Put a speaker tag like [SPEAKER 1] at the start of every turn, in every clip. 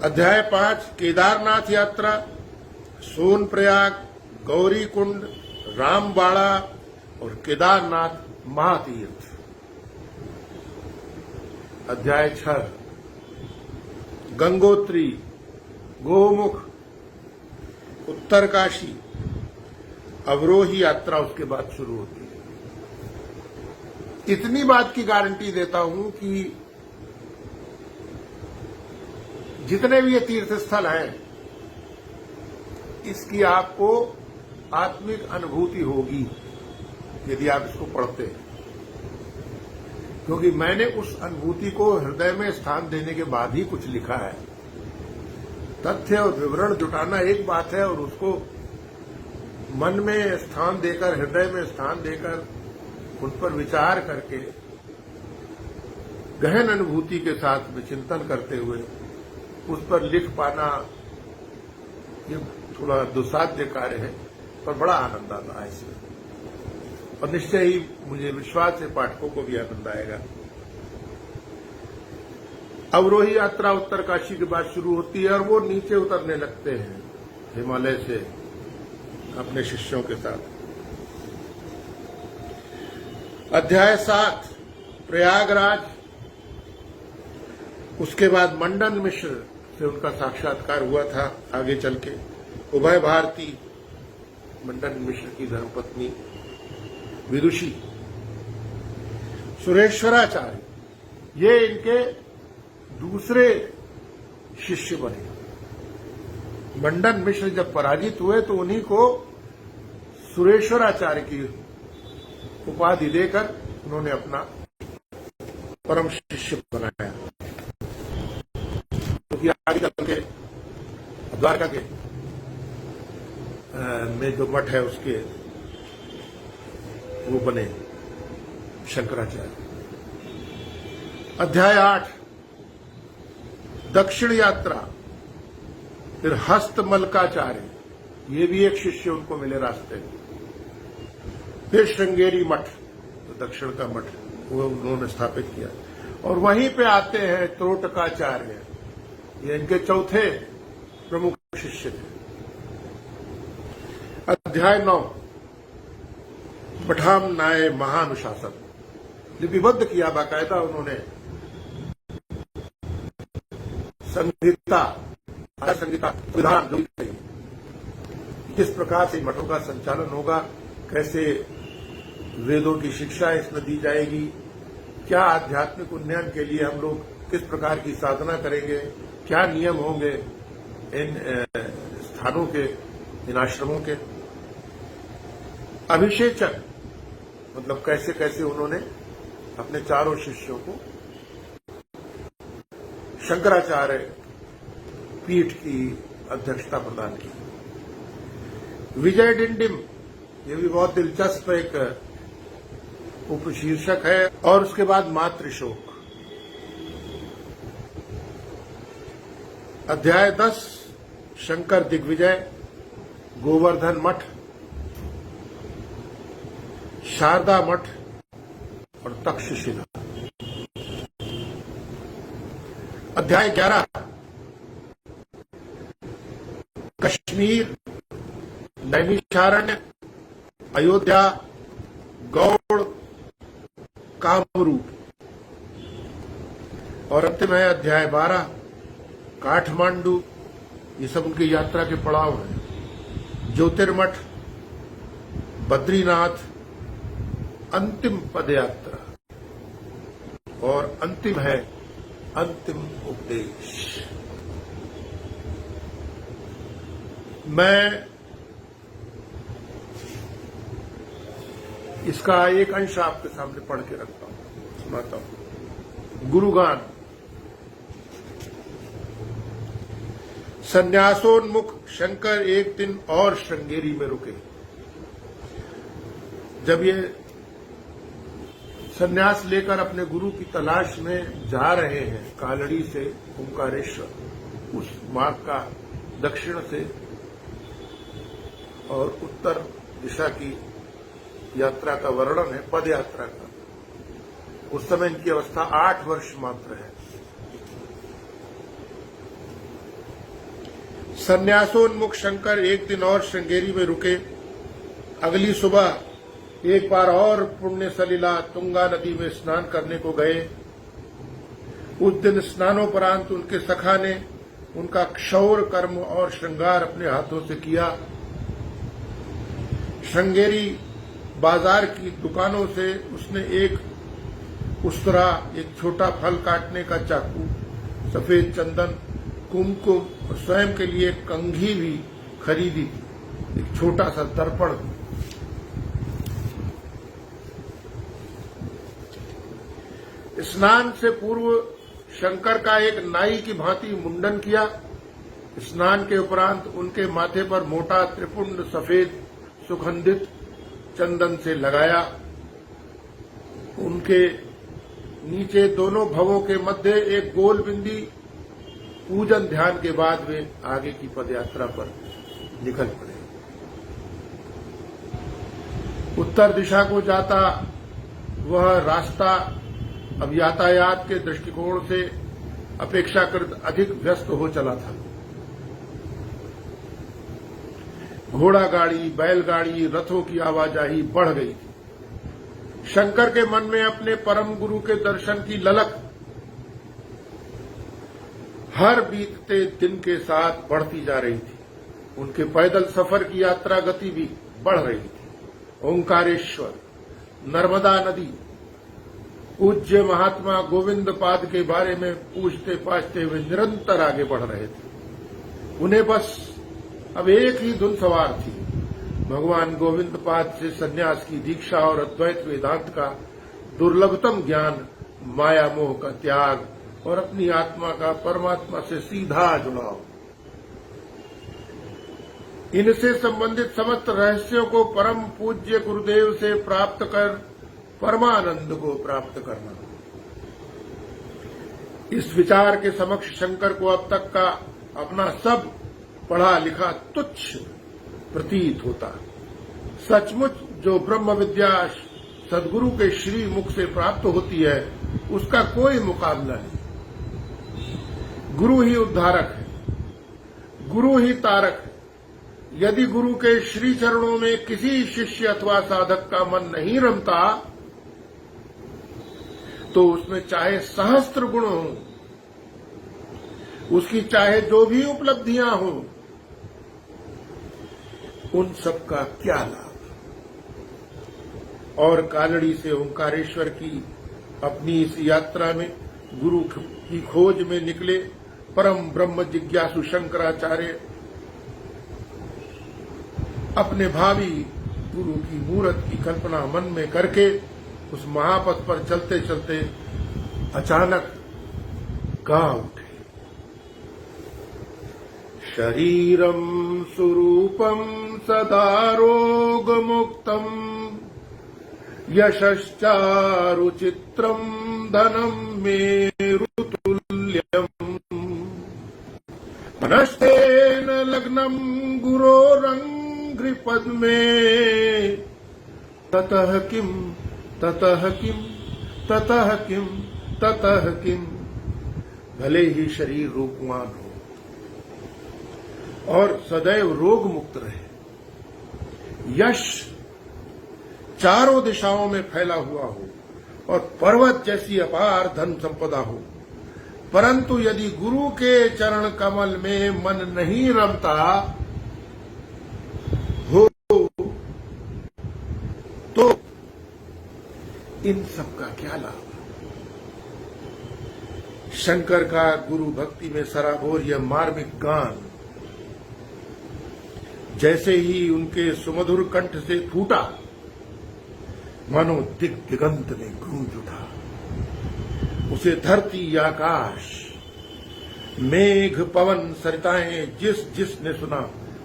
[SPEAKER 1] अध्याय 5 केदारनाथ यात्रा, सोनप्रयाग, गौरीकुंड, रामबाड़ा और केदारनाथ महातीर्थ। अध्याय 6 गंगोत्री, गोमुख, उत्तरकाशी, अवरोही यात्रा उसके बाद शुरू होती है। इतनी बात की गारंटी देता हूं कि जितने भी ये तीर्थ स्थल हैं, इसकी आपको आत्मिक अनुभूति होगी यदि आप इसको पढ़ते हैं, क्योंकि मैंने उस अनुभूति को हृदय में स्थान देने के बाद ही कुछ लिखा है। तथ्य और विवरण जुटाना एक बात है और उसको मन में स्थान देकर, हृदय में स्थान देकर, उन पर विचार करके गहन अनुभूति के साथ में चिंतन करते हुए उस पर लिख पाना ये थोड़ा दुस्साध्य कार्य है, पर बड़ा आनंद आता है इसमें, और निश्चय ही मुझे विश्वास है पाठकों को भी आनंद आएगा। अवरोही यात्रा उत्तरकाशी के बाद शुरू होती है और वो नीचे उतरने लगते हैं हिमालय से अपने शिष्यों के साथ। अध्याय 7 प्रयागराज, उसके बाद मंडन मिश्र से उनका साक्षात्कार हुआ था आगे चल के। उभय भारती, मंडन मिश्र की धर्मपत्नी विदुषी, सुरेश्वराचार्य, ये इनके दूसरे शिष्य बने। मंडन मिश्र जब पराजित हुए तो उन्हीं को सुरेश्वराचार्य की उपाधि देकर उन्होंने अपना परम शिष्य बनाया। क्योंकि आगे चल के द्वारका के में जो मठ है उसके वो बने शंकराचार्य। अध्याय 8 दक्षिण यात्रा, फिर हस्तमलकाचार्य, ये भी एक शिष्य उनको मिले रास्ते में। फिर श्रृंगेरी मठ, तो दक्षिण का मठ वो उन्होंने स्थापित किया, और वहीं पे आते हैं त्रोटकाचार्य, ये इनके चौथे प्रमुख शिष्य थे। अध्याय 9 पठाम नाय महानुशासन, लिपिबद्ध किया बाकायदा उन्होंने संहिता, संहिता विधान जो किस प्रकार से मठों का संचालन होगा, कैसे वेदों की शिक्षा इसमें दी जाएगी, क्या आध्यात्मिक उन्नयन के लिए हम लोग किस प्रकार की साधना करेंगे, क्या नियम होंगे इन स्थानों के, इन आश्रमों के। अभिषेचन मतलब कैसे कैसे उन्होंने अपने चारों शिष्यों को शंकराचार्य पीठ की अध्यक्षता प्रदान की। विजय डिंडिम, ये भी बहुत दिलचस्प एक उपशीर्षक है। और उसके बाद मातृशोक। अध्याय 10 शंकर दिग्विजय, गोवर्धन मठ, शारदा मठ और तक्षशिला। अध्याय 11 कश्मीर, नैमिषारण्य, अयोध्या, गौड़, कामरूप। और अंतिम है अध्याय 12 काठमांडू, ये सब उनकी यात्रा के पड़ाव हैं। ज्योतिर्मठ, बद्रीनाथ, अंतिम पदयात्रा, और अंतिम है अंतिम उपदेश। मैं इसका एक अंश आपके सामने पढ़ के रखता हूं, सुनाता हूं। गुरुगान। संन्यासोन्मुख शंकर एक दिन और श्रृंगेरी में रुके। जब ये संन्यास लेकर अपने गुरु की तलाश में जा रहे हैं कालड़ी से ओंकारेश्वर, उस मार्ग का दक्षिण से और उत्तर दिशा की यात्रा का वर्णन है, पद यात्रा का। उस समय इनकी अवस्था 8 वर्ष मात्र है। संन्यासोन्मुख शंकर एक दिन और श्रृंगेरी में रुके। अगली सुबह एक बार और पुण्य सलिला तुंगा नदी में स्नान करने को गए। उस दिन स्नानोपरांत उनके सखा ने उनका क्षौर कर्म और श्रृंगार अपने हाथों से किया। श्रृंगेरी बाजार की दुकानों से उसने एक उस्तरा, एक छोटा फल काटने का चाकू, सफेद चंदन, कुमकुम और स्वयं के लिए कंघी भी खरीदी थी, एक छोटा सा दर्पण। स्नान से पूर्व शंकर का एक नाई की भांति मुंडन किया। स्नान के उपरांत उनके माथे पर मोटा त्रिपुंड सफेद सुगंधित चंदन से लगाया। उनके नीचे दोनों भवों के मध्य एक गोल बिंदी पूजन ध्यान के बाद वे आगे की पदयात्रा पर निकल पड़े। उत्तर दिशा को जाता वह रास्ता अब यातायात के दृष्टिकोण से अपेक्षाकृत अधिक व्यस्त हो चला था। घोड़ा गाड़ी, बैलगाड़ी, रथों की आवाजाही बढ़ गई थी। शंकर के मन में अपने परम गुरु के दर्शन की ललक हर बीतते दिन के साथ बढ़ती जा रही थी। उनके पैदल सफर की यात्रा गति भी बढ़ रही थी। ओंकारेश्वर, नर्मदा नदी, पूज्य महात्मा गोविंद पाद के बारे में पूछते पाछते वे निरंतर आगे बढ़ रहे थे। उन्हें बस अब एक ही धुन सवार थी, भगवान गोविंद पाद से सन्यास की दीक्षा और अद्वैत वेदांत का दुर्लभतम ज्ञान, माया मोह का त्याग और अपनी आत्मा का परमात्मा से सीधा जुड़ाव। इनसे संबंधित समस्त रहस्यों को परम पूज्य गुरुदेव से प्राप्त कर परमानंद को प्राप्त करना। इस विचार के समक्ष शंकर को अब तक का अपना सब पढ़ा लिखा तुच्छ प्रतीत होता। सचमुच जो ब्रह्म विद्या सदगुरु के श्री मुख से प्राप्त होती है, उसका कोई मुकाबला नहीं। गुरु ही उद्धारक है, गुरु ही तारक है। यदि गुरु के श्री चरणों में किसी शिष्य अथवा साधक का मन नहीं रमता, तो उसमें चाहे सहस्त्र गुण हो, उसकी चाहे जो भी उपलब्धियां हो, उन सब का क्या लाभ। और कालड़ी से ओंकारेश्वर की अपनी इस यात्रा में गुरु की खोज में निकले परम ब्रह्म जिज्ञासु शंकराचार्य अपने भावी गुरु की मूर्त की कल्पना मन में करके उस महापथ पर चलते चलते अचानक गा उठे। शरीरम स्वरूपम सदा रोग मुक्तम यशश्चारु चित्रम धनम मेरुतुल्यम मनस्तेन लग्नम गुरोरंघ्रिपद्मे ततः किम ततः किम ततः किम ततः किम। भले ही शरीर रूपवान हो और सदैव रोग मुक्त रहे, यश चारों दिशाओं में फैला हुआ हो और पर्वत जैसी अपार धन संपदा हो, परंतु यदि गुरु के चरण कमल में मन नहीं रमता हो तो इन सब का क्या लाभ। शंकर का गुरु भक्ति में सराबोर यह मार्मिक गान जैसे ही उनके सुमधुर कंठ से फूटा, मानो दिग दिगंत में गूंज उठा। उसे धरती आकाश, मेघ पवन सरिताएं जिसने सुना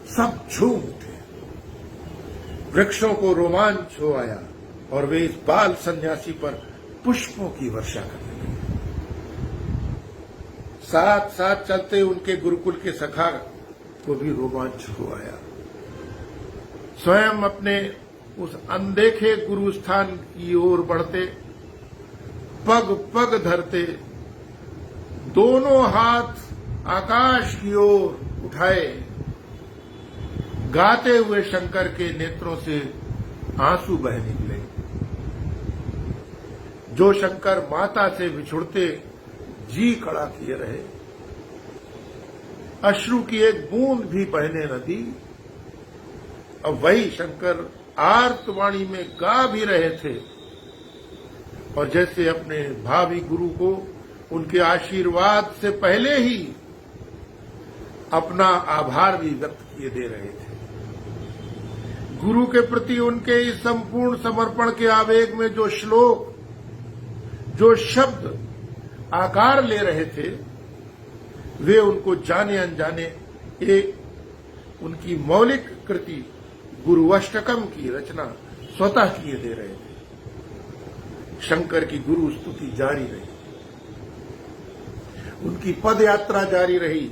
[SPEAKER 1] सब झूम उठे। वृक्षों को रोमांच हो आया और वे इस बाल सन्यासी पर पुष्पों की वर्षा करने लगे। साथ साथ चलते उनके गुरुकुल के सखा को भी रोमांच हो आया। स्वयं अपने उस अनदेखे गुरु स्थान की ओर बढ़ते, पग पग धरते, दोनों हाथ आकाश की ओर उठाए गाते हुए शंकर के नेत्रों से आंसू बह निकले। जो शंकर माता से विछुड़ते जी खड़ा किए रहे, अश्रु की एक बूंद भी बहने न दी। अब वही शंकर आर्तवाणी में गा भी रहे थे और जैसे अपने भावी गुरु को उनके आशीर्वाद से पहले ही अपना आभार भी व्यक्त किए दे रहे थे। गुरु के प्रति उनके इस संपूर्ण समर्पण के आवेग में जो श्लोक, जो शब्द आकार ले रहे थे, वे उनको जाने अनजाने एक उनकी मौलिक कृति गुरु अष्टकम की रचना स्वतः किए दे रहे थे। शंकर की गुरु स्तुति जारी रही, उनकी पद यात्रा जारी रही।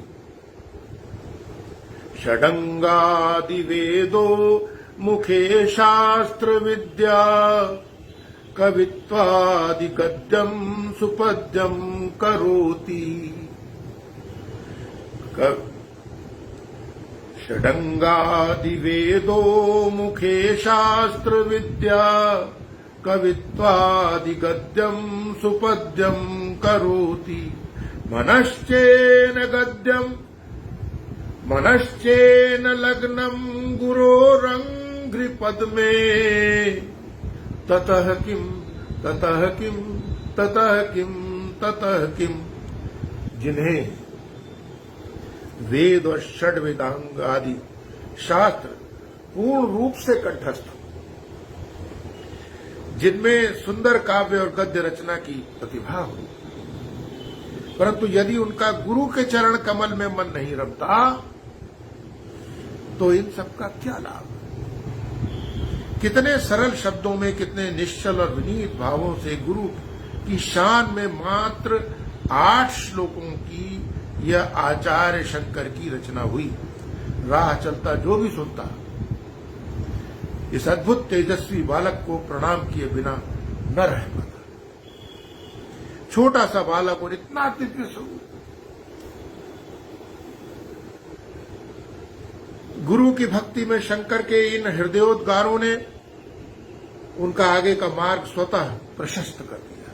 [SPEAKER 1] षडंगादि वेदो मुखे शास्त्र विद्या कवित्वादि गद्यम सुपद्यम करोति। षडंगादि वेदो मुखे शास्त्र विद्या कवित्वादि गद्यम सुपद्यम करोति। मनश्चेन गद्यम मनश्चेन लग्नम गुरोरंघ्रि पद्मे ततः किम ततः किम ततः किम ततः किम। जिन्हें वेद और षड वेदांग आदि शास्त्र पूर्ण रूप से कंठस्थ, जिनमें सुंदर काव्य और गद्य रचना की प्रतिभा हो, परंतु यदि उनका गुरु के चरण कमल में मन नहीं रमता तो इन सब का क्या लाभ। कितने सरल शब्दों में, कितने निश्चल और विनीत भावों से गुरु की शान में मात्र 8 श्लोकों की यह आचार्य शंकर की रचना हुई। राह चलता जो भी सुनता इस अद्भुत तेजस्वी बालक को प्रणाम किए बिना न रह पाता। छोटा सा बालक और इतना दिव्य स्वरूप। गुरु की भक्ति में शंकर के इन हृदयोद्गारों ने उनका आगे का मार्ग स्वतः प्रशस्त कर दिया।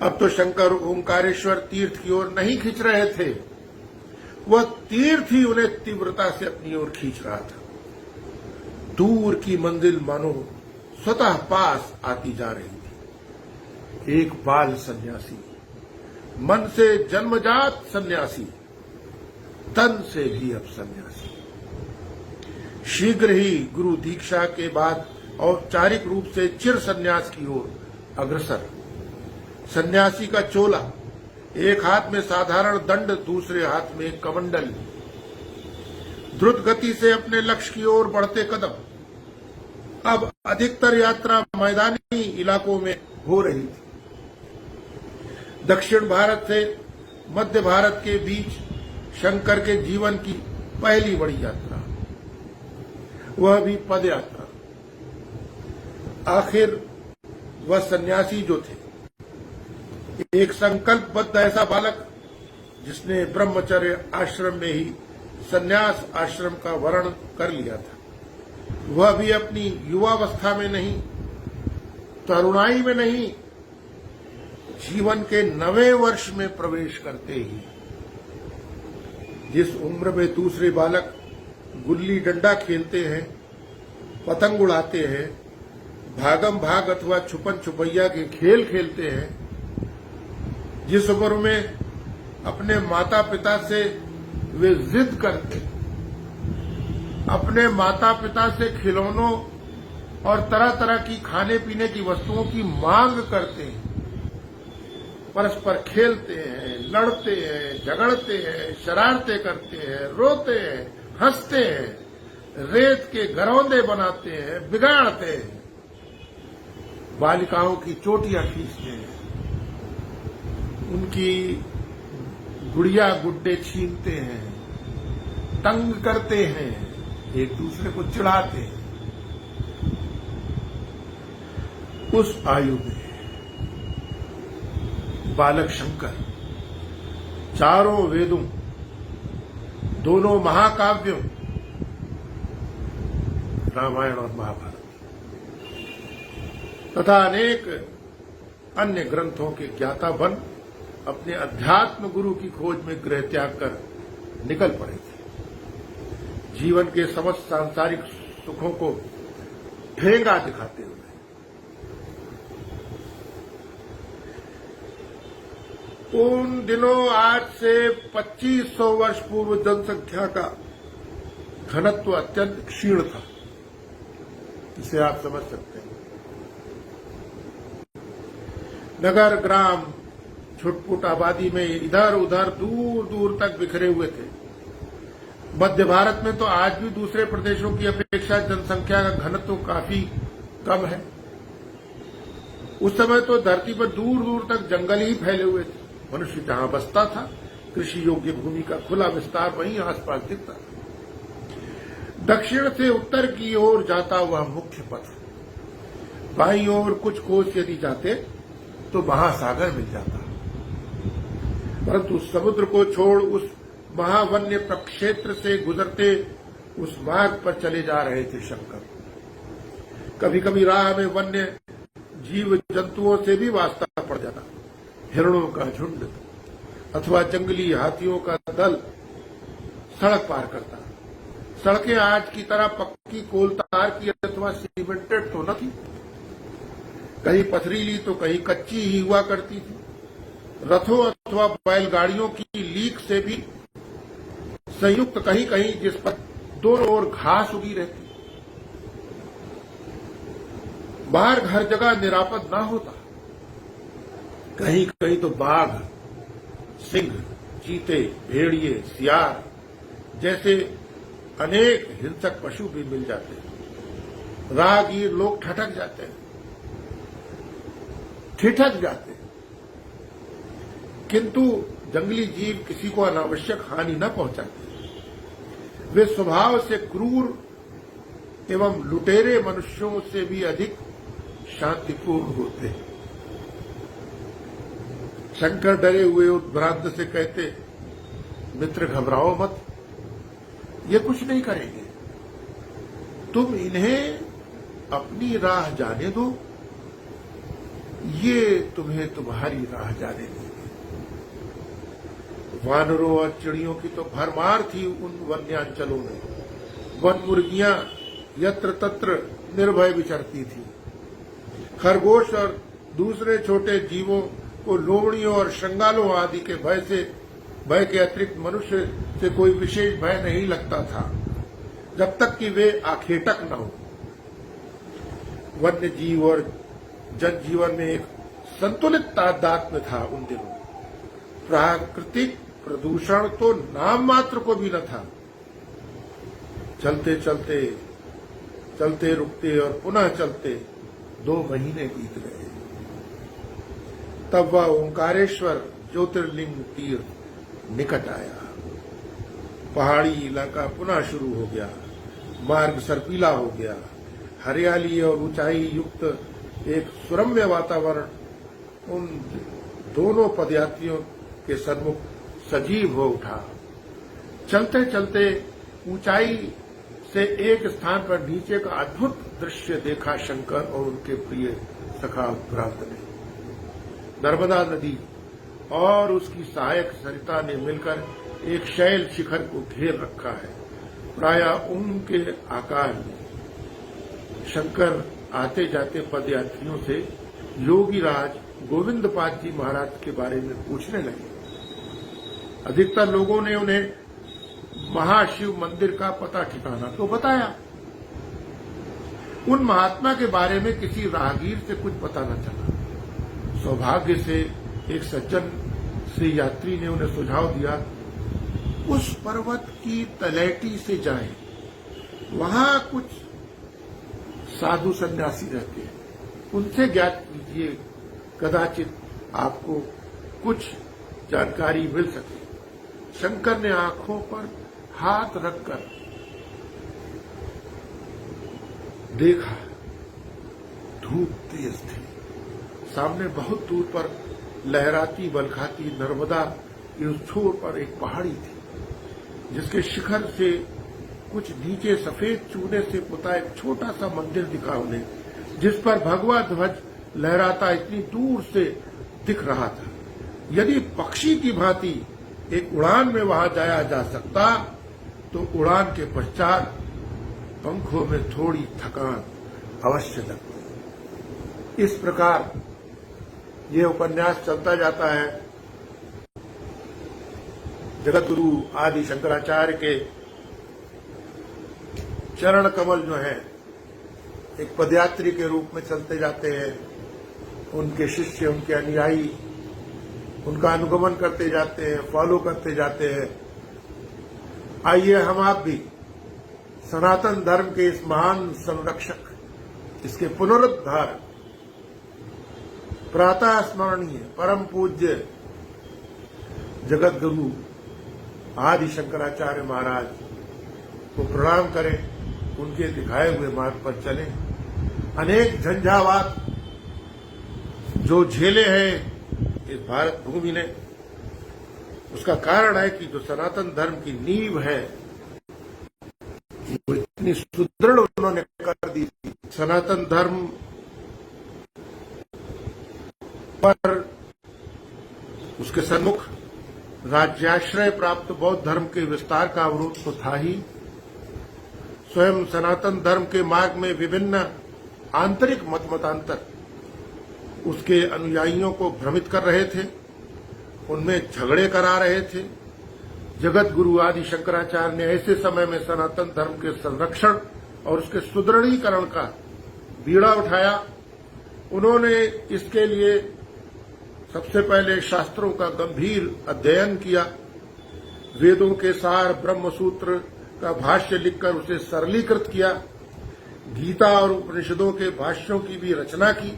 [SPEAKER 1] अब तो शंकर ओंकारेश्वर तीर्थ की ओर नहीं खींच रहे थे, वह तीर्थ ही उन्हें तीव्रता से अपनी ओर खींच रहा था। दूर की मंजिल मानो स्वतः पास आती जा रही थी। एक बाल सन्यासी, मन से जन्मजात सन्यासी, तन से भी अब सन्यासी, शीघ्र ही गुरु दीक्षा के बाद औपचारिक रूप से चिर सन्यास की ओर अग्रसर। सन्यासी का चोला, एक हाथ में साधारण दंड, दूसरे हाथ में कमंडल, द्रुत गति से अपने लक्ष्य की ओर बढ़ते कदम। अब अधिकतर यात्रा मैदानी इलाकों में हो रही थी। दक्षिण भारत से मध्य भारत के बीच शंकर के जीवन की पहली बड़ी यात्रा, वह भी पद यात्रा। आखिर वह सन्यासी जो थे, एक संकल्पबद्ध ऐसा बालक जिसने ब्रह्मचर्य आश्रम में ही सन्यास आश्रम का वर्ण कर लिया था, वह भी अपनी युवावस्था में नहीं, तरुणाई में नहीं, जीवन के 9वें वर्ष में प्रवेश करते ही, जिस उम्र में दूसरे बालक गुल्ली डंडा खेलते हैं, पतंग उड़ाते हैं, भागम भाग अथवा छुपन छुपैया के खेल खेलते हैं, जिस उम्र में अपने माता पिता से वे जिद करते, अपने माता पिता से खिलौनों और तरह तरह की खाने पीने की वस्तुओं की मांग करते हैं, परस्पर खेलते हैं, लड़ते हैं, झगड़ते हैं, शरारतें करते हैं, रोते हैं, हंसते हैं, रेत के घरौंदे बनाते हैं, बिगाड़ते हैं, बालिकाओं की चोटियां खींचते हैं, उनकी गुड़िया गुड्डे छीनते हैं, तंग करते हैं, एक दूसरे को चिढ़ाते हैं। उस आयु में बालक शंकर चारों वेदों, दोनों महाकाव्यों रामायण और महाभारत तथा अनेक अन्य ग्रंथों के ज्ञाता बन अपने अध्यात्म गुरु की खोज में गृह त्याग कर निकल पड़े थे, जीवन के समस्त सांसारिक सुखों को ठेंगा दिखाते हुए। उन दिनों आज से 2500 वर्ष पूर्व जनसंख्या का घनत्व अत्यंत क्षीण था, इसे आप समझ सकते हैं। नगर ग्राम छुटपुट आबादी में इधर उधर दूर दूर तक बिखरे हुए थे। मध्य भारत में तो आज भी दूसरे प्रदेशों की अपेक्षा जनसंख्या का घनत्व काफी कम है। उस समय तो धरती पर दूर दूर तक जंगल ही फैले हुए थे। मनुष्य जहां बसता था, कृषि योग्य भूमि का खुला विस्तार वहीं आसपास दिखता था। दक्षिण से उत्तर की ओर जाता हुआ मुख्य पथ, बाईं ओर कुछ कोस यदि जाते तो महासागर मिल जाता, परंतु समुद्र को छोड़ उस महावन्य प्रक्षेत्र से गुजरते उस मार्ग पर चले जा रहे थे शंकर। कभी कभी राह में वन्य जीव जंतुओं से भी वास्ता पड़ जाता, हिरणों का झुंड अथवा जंगली हाथियों का दल सड़क पार करता। सड़कें आज की तरह पक्की कोलतार की अथवा सीमेंटेड तो न थी, कहीं पथरीली तो कहीं कच्ची ही हुआ करती थी। रथों अथवा बैलगाड़ियों की लीक से भी संयुक्त कहीं कहीं, जिस पर दोनों ओर घास उगी रहती। मार्ग हर जगह निरापद ना होता, कहीं कहीं तो बाघ, सिंह, चीते, भेड़िए, सियार जैसे अनेक हिंसक पशु भी मिल जाते हैं। राहगीर लोग ठिठक जाते हैं, किंतु जंगली जीव किसी को अनावश्यक हानि न पहुंचाते। वे स्वभाव से क्रूर एवं लुटेरे मनुष्यों से भी अधिक शांतिपूर्ण होते हैं। शंकर डरे हुए उद्भ्रांत से कहते, मित्र घबराओ मत, ये कुछ नहीं करेंगे, तुम इन्हें अपनी राह जाने दो, ये तुम्हें तुम्हारी राह जाने देंगे। वानरों और चिड़ियों की तो भरमार थी उन वन्यांचलों में। वन मुर्गियां यत्र तत्र निर्भय विचरती थी। खरगोश और दूसरे छोटे जीवों को लोमड़ियों और श्रृंगालों आदि के भय के अतिरिक्त मनुष्य से कोई विशेष भय नहीं लगता था, जब तक कि वे आखेटक न हो। वन्य जीव और जनजीवन में एक संतुलित तादात्म्य था उन दिनों। प्राकृतिक प्रदूषण तो नाम मात्र को भी न था। चलते चलते चलते रुकते और पुनः चलते 2 महीने बीत गए। तब वह ओंकारेश्वर ज्योतिर्लिंग तीर्थ निकट आया। पहाड़ी इलाका पुनः शुरू हो गया, मार्ग सर्पीला हो गया। हरियाली और ऊंचाई युक्त एक सुरम्य वातावरण उन दोनों पदयात्रियों के सन्मुख सजीव हो उठा। चलते चलते ऊंचाई से एक स्थान पर नीचे का अद्भुत दृश्य देखा शंकर और उनके प्रिय सखा भ्रात ने। नर्मदा नदी और उसकी सहायक सरिता ने मिलकर एक शैल शिखर को घेर रखा है, प्रायः उनके आकार में। शंकर आते जाते पदयात्रियों से योगीराज गोविंदपाद जी महाराज के बारे में पूछने लगे। अधिकतर लोगों ने उन्हें महाशिव मंदिर का पता ठिकाना तो बताया, उन महात्मा के बारे में किसी राहगीर से कुछ पता न चला। सौभाग्य से एक सज्जन श्री यात्री ने उन्हें सुझाव दिया, उस पर्वत की तलैटी से जाएं, वहां कुछ साधु सन्यासी रहते हैं, उनसे ज्ञात कीजिए, कदाचित आपको कुछ जानकारी मिल सके। शंकर ने आंखों पर हाथ रखकर देखा, धूप तेज थी। सामने बहुत दूर पर लहराती बलखाती नर्मदा के उस छोर पर एक पहाड़ी थी, जिसके शिखर से कुछ नीचे सफेद चूने से पुता एक छोटा सा मंदिर दिखा उन्हें, जिस पर भगवा ध्वज लहराता इतनी दूर से दिख रहा था। यदि पक्षी की भांति एक उड़ान में वहां जाया जा सकता तो उड़ान के पश्चात पंखों में थोड़ी थकान अवश्य लगती। इस प्रकार ये उपन्यास चलता जाता है। जगत गुरु आदि शंकराचार्य के चरण कमल जो है एक पदयात्री के रूप में चलते जाते हैं। उनके शिष्य, उनके अनुयायी उनका अनुगमन करते जाते हैं, फॉलो करते जाते हैं। आइए हम आप भी सनातन धर्म के इस महान संरक्षक, इसके पुनरुद्धार, प्रातः स्मरणीय परम पूज्य जगत गुरु आदि शंकराचार्य महाराज को प्रणाम करें, उनके दिखाए हुए मार्ग पर चलें। अनेक झंझावात जो झेले हैं इस भारत भूमि ने, उसका कारण है कि जो सनातन धर्म की नींव है वो इतनी सुदृढ़ उन्होंने कर दी थी। सनातन धर्म पर उसके सन्मुख राज्याश्रय प्राप्त बौद्ध धर्म के विस्तार का अवरोध तो था ही, स्वयं सनातन धर्म के मार्ग में विभिन्न आंतरिक मतमतांतर उसके अनुयायियों को भ्रमित कर रहे थे, उनमें झगड़े करा रहे थे। जगत गुरु आदि शंकराचार्य ने ऐसे समय में सनातन धर्म के संरक्षण और उसके सुदृढ़ीकरण का बीड़ा उठाया। उन्होंने इसके लिए सबसे पहले शास्त्रों का गंभीर अध्ययन किया, वेदों के सार ब्रह्म सूत्र का भाष्य लिखकर उसे सरलीकृत किया, गीता और उपनिषदों के भाष्यों की भी रचना की,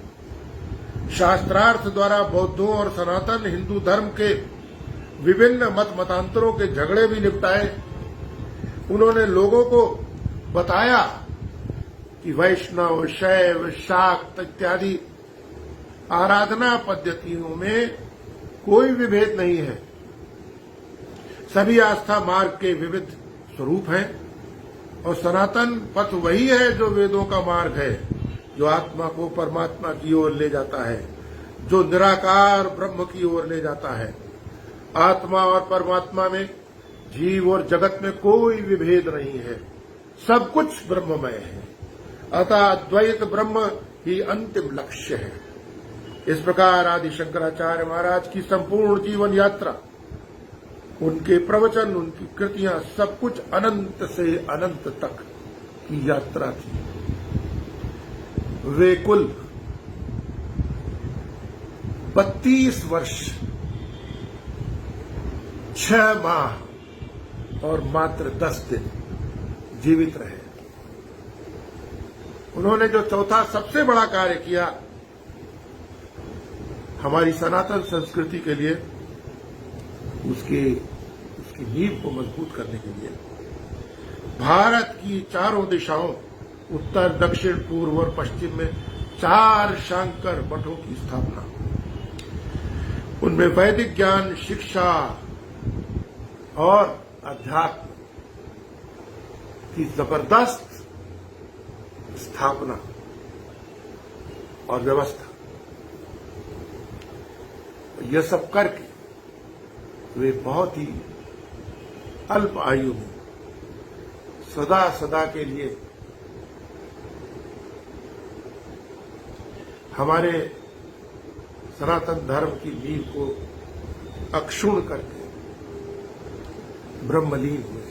[SPEAKER 1] शास्त्रार्थ द्वारा बौद्धों और सनातन हिंदू धर्म के विभिन्न मत मतांतरों के झगड़े भी निपटाए। उन्होंने लोगों को बताया कि वैष्णव, शैव, शाक्त इत्यादि आराधना पद्धतियों में कोई विभेद नहीं है, सभी आस्था मार्ग के विविध स्वरूप हैं और सनातन पथ वही है जो वेदों का मार्ग है, जो आत्मा को परमात्मा की ओर ले जाता है, जो निराकार ब्रह्म की ओर ले जाता है। आत्मा और परमात्मा में, जीव और जगत में कोई विभेद नहीं है, सब कुछ ब्रह्ममय है। अतः अद्वैत ब्रह्म ही अंतिम लक्ष्य है। इस प्रकार आदि शंकराचार्य महाराज की संपूर्ण जीवन यात्रा, उनके प्रवचन, उनकी कृतियां, सब कुछ अनंत से अनंत तक की यात्रा थी। वे कुल 32 वर्ष 6 माह और मात्र 10 दिन जीवित रहे। उन्होंने जो चौथा सबसे बड़ा कार्य किया हमारी सनातन संस्कृति के लिए, उसकी नींव को मजबूत करने के लिए भारत की चारों दिशाओं, उत्तर, दक्षिण, पूर्व और पश्चिम में 4 शांकर मठों की स्थापना, उनमें वैदिक ज्ञान, शिक्षा और अध्यात्म की जबरदस्त स्थापना और व्यवस्था, यह सब करके वे बहुत ही अल्प आयु में सदा सदा के लिए हमारे सनातन धर्म की नींव को अक्षुण्ण करके ब्रह्मलीन हुए।